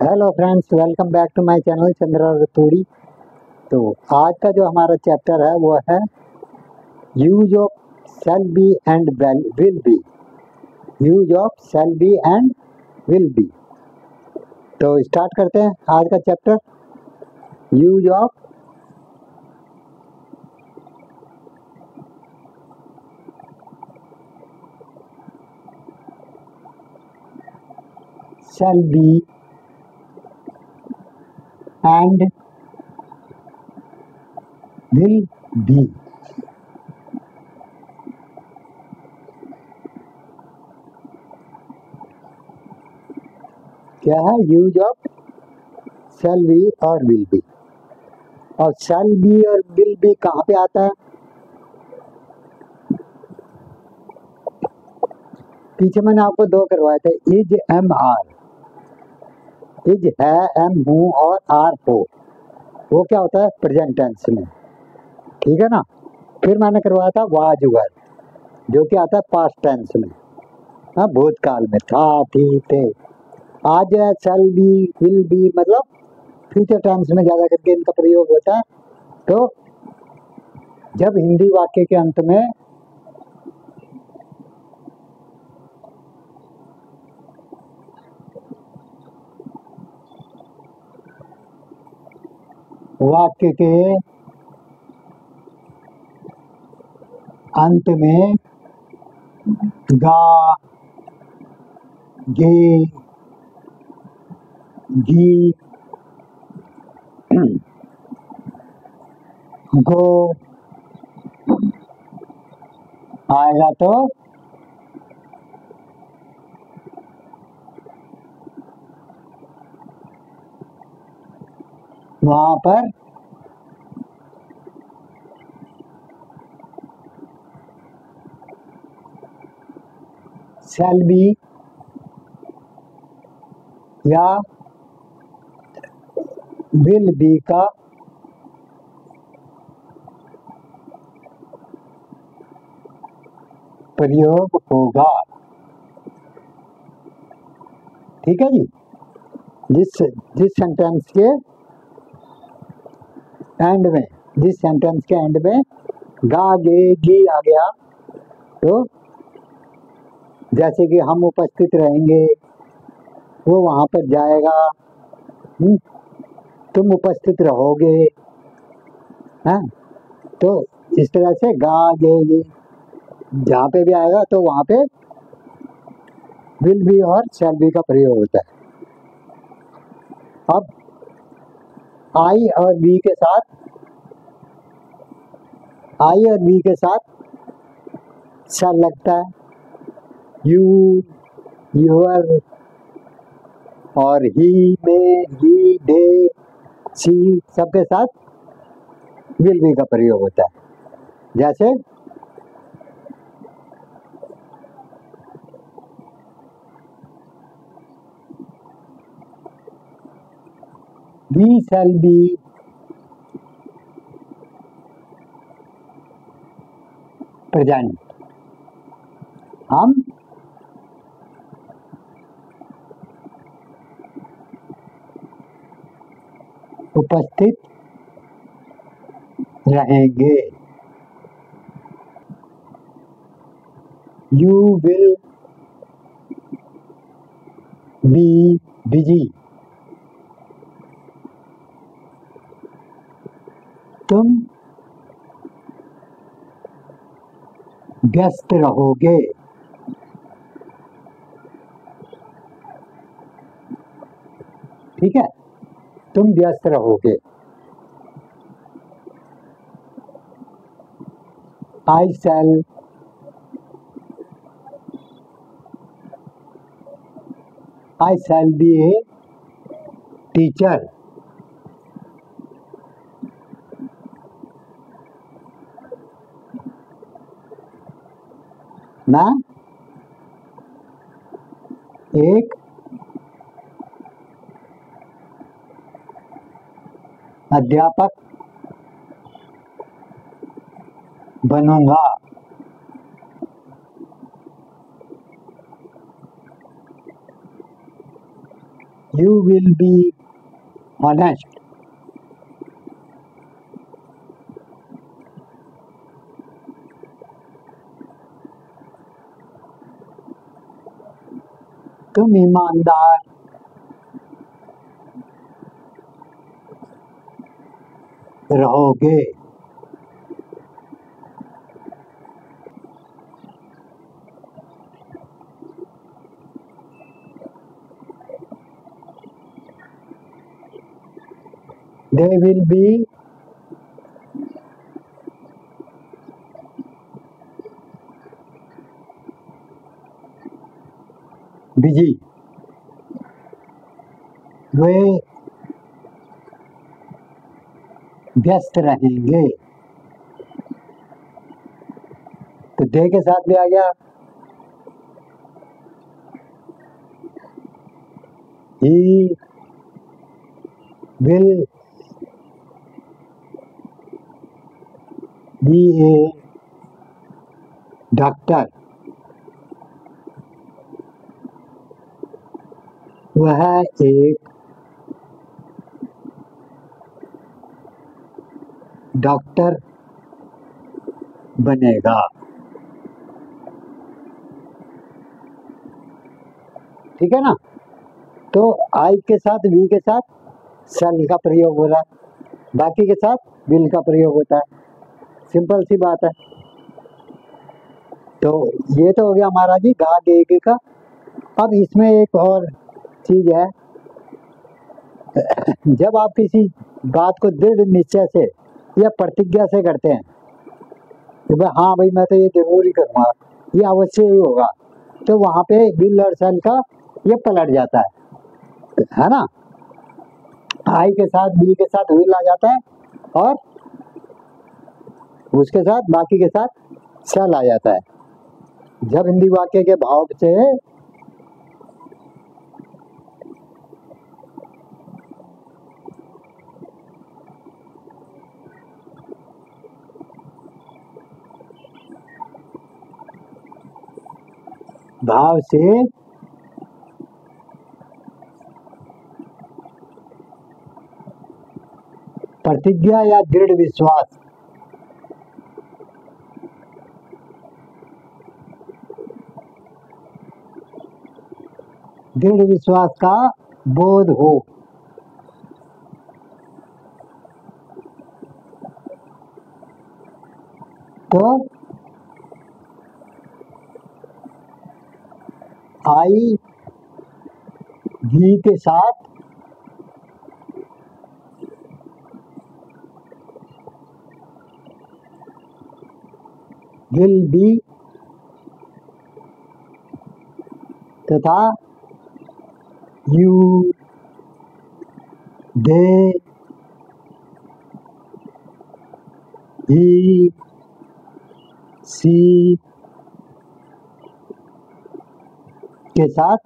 Hello friends, welcome back to my channel Chandra Raturi. तो आज का जो हमारा चैप्टर है वो है use of shall be and will be. Use of shall be and will be. तो स्टार्ट करते हैं आज का chapter. Use of shall be and will be. क्या है यूज ऑफ शैल बी और विल बी। और शैल बी और विल बी कहाँ पे आता है? पीछे मैंने आपको दो करवाए थे, इज एम आर। इज है, एम हूँ और आर हो। वो क्या होता है? प्रेजेंट टेंस में, ठीक है ना। फिर मैंने करवाया था वाज वर, जो कि आता है पास्ट टेंस में, हाँ, भूतकाल में था, थी, थे। आज है शैल बी, विल बी, मतलब फ्यूचर टेंस में ज्यादा करके इनका प्रयोग होता है। तो जब हिंदी वाक्य के अंत में वाक्य के अंत में गा, गे, गी, गो आएगा तो वहां पर शैल बी या विल बी का प्रयोग होगा। ठीक है जी। जिस जिस सेंटेंस के एंड में जिस सेंटेंस के एंड में गा, गे, गी आ गया, तो जैसे कि हम उपस्थित रहेंगे, वो वहां पर जाएगा, तुम उपस्थित रहोगे, है। तो इस तरह से गा, गे, गी जहाँ पे भी आएगा तो वहां पे विल बी और शैल बी का प्रयोग होता है। अब आई और बी के साथ, आई और बी के साथ शैल लगता है। यू, यूर और ही, में, ही, दे, सी, सबके साथ विल बी का प्रयोग होता है। जैसे we shall be present। हम उपस्थित रहेंगे। You will be busy। तुम व्यस्त रहोगे। ठीक है, तुम व्यस्त रहोगे। I shall be a teacher। मैं एक अध्यापक बनूंगा। You will be honest. तुम ईमानदार रहोगे. They will be busy. वे व्यस्त रहेंगे. तो दे के साथ भी आ गया. He will be a doctor. वह एक डॉक्टर बनेगा. ठीक है ना. तो आई के साथ वी के साथ सल का प्रयोग हो रहा है, बाकी के साथ विल का प्रयोग होता है. सिंपल सी बात है. तो ये तो हो गया हमारा जी गा गे गे का. अब इसमें एक और चीज है. जब आप किसी बात को दृढ़ निश्चय से या प्रतिज्ञा से करते हैं कि भाई हाँ भाई मैं तो ये जरूर ही करूँगा, ये अवश्य ही होगा, तो वहाँ पे विल और सल का ये पलट जाता है ना. आई के साथ बी के साथ विल आ जाता है और उसके साथ बाकी के साथ सल आ जाता है. जब हिंदी वाक्य के भाव से भाव से प्रतिज्ञा या दृढ़ विश्वास का बोध हो तो आई भी के साथ विल बी तथा यू दे ही सी के साथ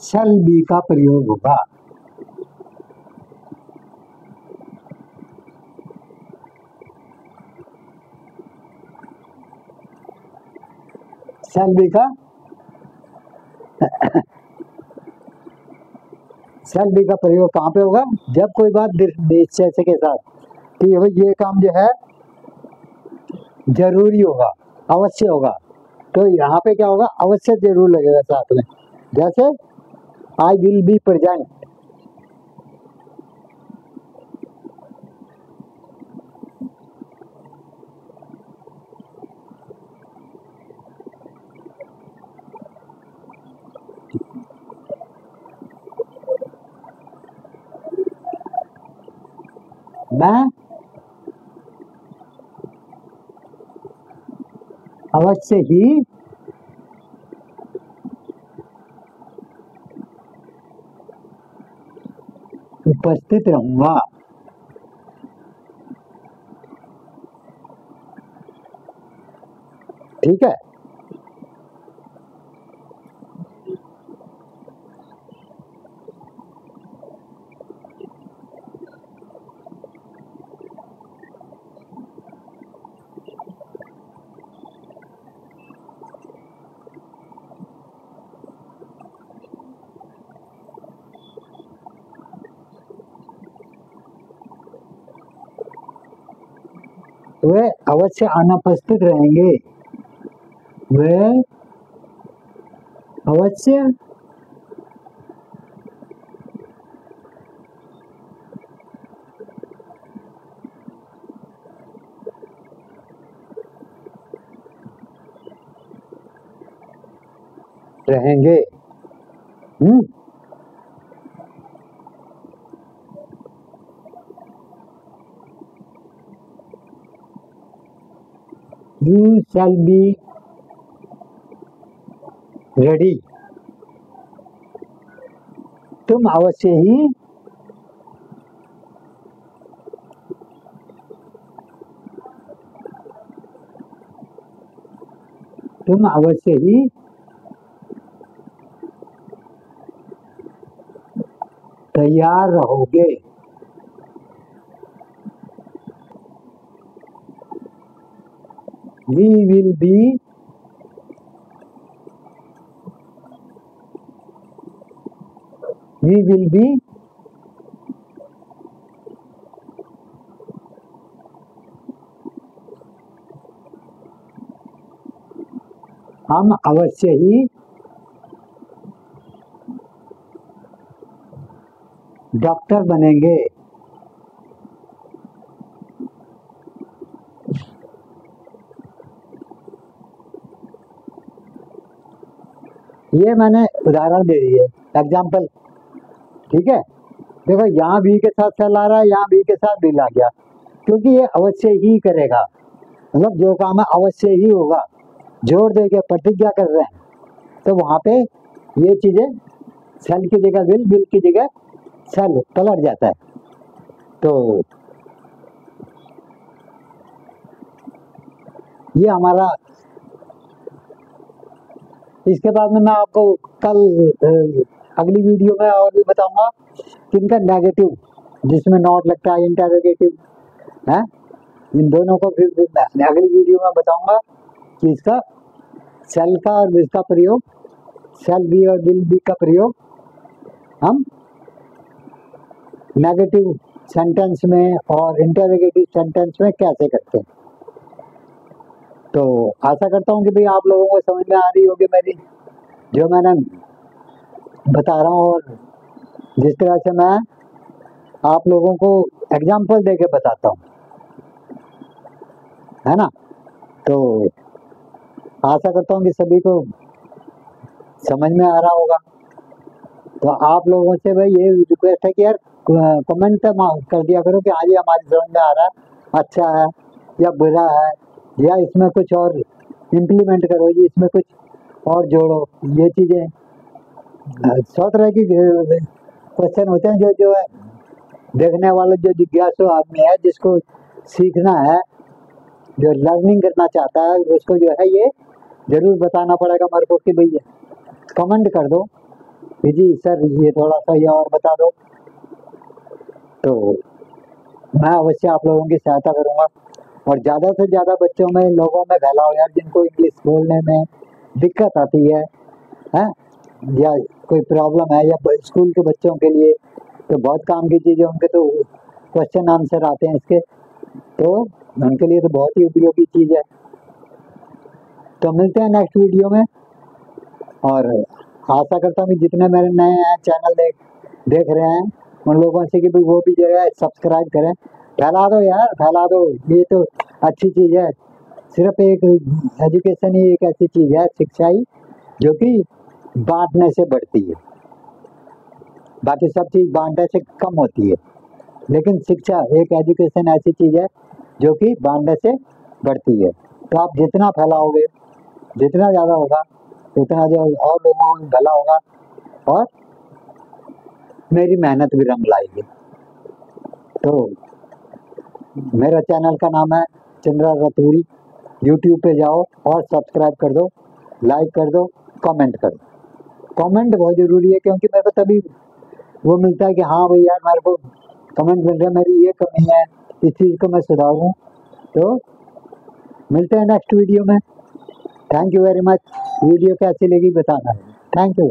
शैल बी का प्रयोग होगा. शैल बी का शैल बी का प्रयोग कहाँ पे होगा? जब कोई बात निश्चय से के साथ कि भाई ये काम जो है जरूरी होगा, अवश्य होगा, तो यहाँ पे क्या होगा? अवश्य जरूर लगेगा साथ में. जैसे आई विल बी प्रेजेंट. मैं अवश्य ही उपस्थित रहूंगा. ठीक है. वे अवश्य अनुपस्थित रहेंगे, वे अवश्य रहेंगे। You shall be ready, तुम अवश्य ही तैयार रहोगे। We will be हम अवश्य ही डॉक्टर बनेंगे। ये मैंने उदाहरण दे दी है, एग्जाम्पल। ठीक है, देखो यहाँ भी के साथ चल आ रहा है, यहाँ भी के साथ भी ला गया, क्योंकि ये अवश्य ही करेगा, मतलब जो काम है अवश्य ही होगा। जोर दे के प्रतिज्ञा कर रहे हैं, तो वहाँ पे ये चीजें सेल की जगह विल की जगह सेल पलट जाता है। तो ये हमारा, इसके बाद में मैं आपको कल अगली वीडियो में और भी बताऊंगा कि इनका नेगेटिव, जिसमें नॉट लगता है, इंटरोगेटिव है, इन दोनों को फिर अगली वीडियो में बताऊंगा कि इसका सेल का और विल का प्रयोग, सेल बी और विल बी का प्रयोग हम नेगेटिव सेंटेंस में और इंटरोगेटिव सेंटेंस में कैसे करते हैं। तो आशा करता हूँ कि भाई आप लोगों को समझ में आ रही होगी मेरी जो मैंने बता रहा हूँ, और जिस तरह से मैं आप लोगों को एग्जाम्पल दे के बताता हूँ, है ना। तो आशा करता हूँ कि सभी को समझ में आ रहा होगा। तो आप लोगों से भाई ये रिक्वेस्ट है कि यार कमेंट कर दिया करो कि हाँ जी हमारी समझ में आ रहा है, अच्छा है या बुरा है, या इसमें कुछ और इम्प्लीमेंट करो जी, इसमें कुछ और जोड़ो। ये चीज़ें 100 तरह की क्वेश्चन होते हैं जो है देखने वाला, जो जिज्ञासु आदमी है, जिसको सीखना है, जो लर्निंग करना चाहता है, उसको जो है ये जरूर बताना पड़ेगा मेरे को कि भैया कमेंट कर दो कि जी सर ये थोड़ा सा ये और बता दो, तो मैं अवश्य आप लोगों की सहायता करूँगा। और ज़्यादा से ज़्यादा बच्चों में, लोगों में फैलाओ यार, जिनको इंग्लिश बोलने में दिक्कत आती है या कोई प्रॉब्लम है, या स्कूल के बच्चों के लिए तो बहुत काम की चीज़ है, उनके तो क्वेश्चन आंसर आते हैं इसके, तो उनके लिए तो बहुत ही उपयोगी चीज़ है। तो मिलते हैं नेक्स्ट वीडियो में, और आशा करता हूँ कि जितने मेरे नए चैनल देख रहे हैं उन लोगों से कि भाई वो भी जो है सब्सक्राइब करें, फैला दो यार, फैला दो, ये तो अच्छी चीज़ है। सिर्फ एक एजुकेशन ही एक ऐसी चीज़ है, शिक्षा ही, जो कि बांटने से बढ़ती है। बाकी सब चीज़ बांटने से कम होती है, लेकिन शिक्षा, एक एजुकेशन ऐसी चीज़ है जो कि बांटने से बढ़ती है। तो आप जितना फैलाओगे, जितना ज़्यादा होगा, उतना जो और लोगों में भला होगा, और मेरी मेहनत भी रंग लाएगी। तो मेरा चैनल का नाम है चंद्रा रतूड़ी। यूट्यूब पे जाओ और सब्सक्राइब कर दो, लाइक कर दो, कमेंट कर दो। कमेंट बहुत ज़रूरी है, क्योंकि मेरे को तभी वो मिलता है कि हाँ भाई यार मेरे को कमेंट मिल रहा है, मेरी ये कमी है, इस चीज़ को मैं सुधारूँ। तो मिलते हैं नेक्स्ट वीडियो में। Thank you very much. Video कैसी लगी बताना। Thank you.